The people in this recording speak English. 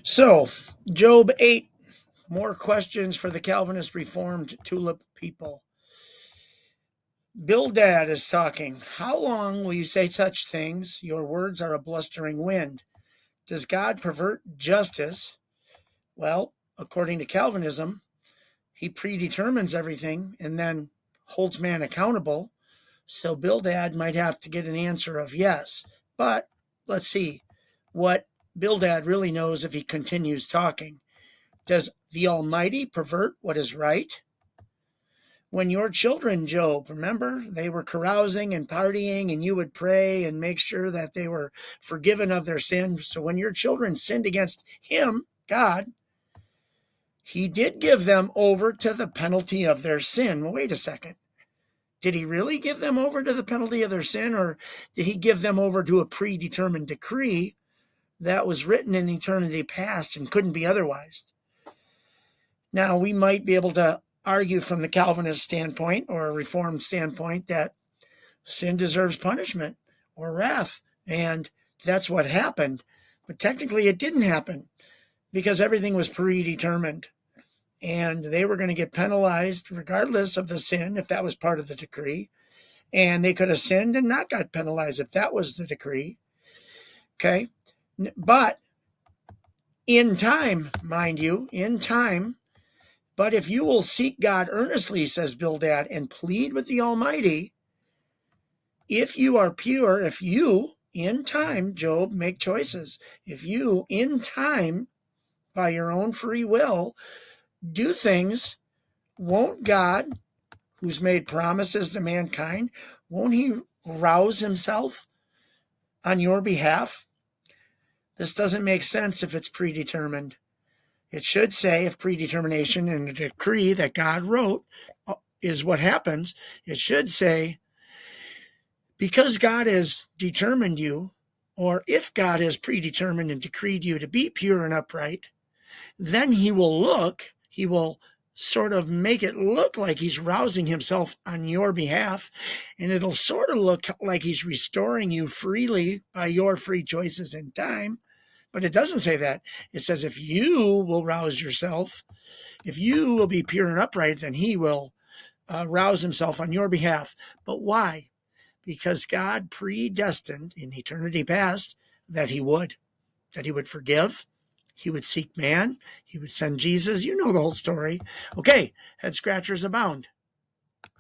So, Job 8, more questions for the Calvinist Reformed tulip people. Bildad is talking. How long will you say such things? Your words are a blustering wind. Does God pervert justice? Well, according to Calvinism, he predetermines everything and then holds man accountable. So Bildad might have to get an answer of yes. But let's see what Bildad really knows if he continues talking. Does the Almighty pervert what is right? When your children, Job, remember, they were carousing and partying, and you would pray and make sure that they were forgiven of their sins. So when your children sinned against him, God, he did give them over to the penalty of their sin. Well, wait a second. Did he really give them over to the penalty of their sin, or did he give them over to a predetermined decree that was written in eternity past and couldn't be otherwise? Now, we might be able to argue from the Calvinist standpoint or a Reformed standpoint that sin deserves punishment or wrath, and that's what happened. But technically, it didn't happen because everything was predetermined, and they were going to get penalized regardless of the sin if that was part of the decree, and they could have sinned and not got penalized if that was the decree. Okay, but in time, mind you, in time. But if you will seek God earnestly, says Bildad, and plead with the Almighty, if you are pure, if you, in time, Job, make choices, if you, in time, by your own free will, do things, won't God, who's made promises to mankind, won't he rouse himself on your behalf? This doesn't make sense if it's predetermined. It should say, if predetermination and a decree that God wrote is what happens, it should say, because God has determined you, or if God has predetermined and decreed you to be pure and upright, then he will sort of make it look like he's rousing himself on your behalf, and it'll sort of look like he's restoring you freely by your free choices in time. But it doesn't say that. It says if you will rouse yourself, if you will be pure and upright, then he will rouse himself on your behalf. But why? Because God predestined in eternity past that he would forgive, he would seek man, he would send Jesus. You know the whole story. Okay, head scratchers abound.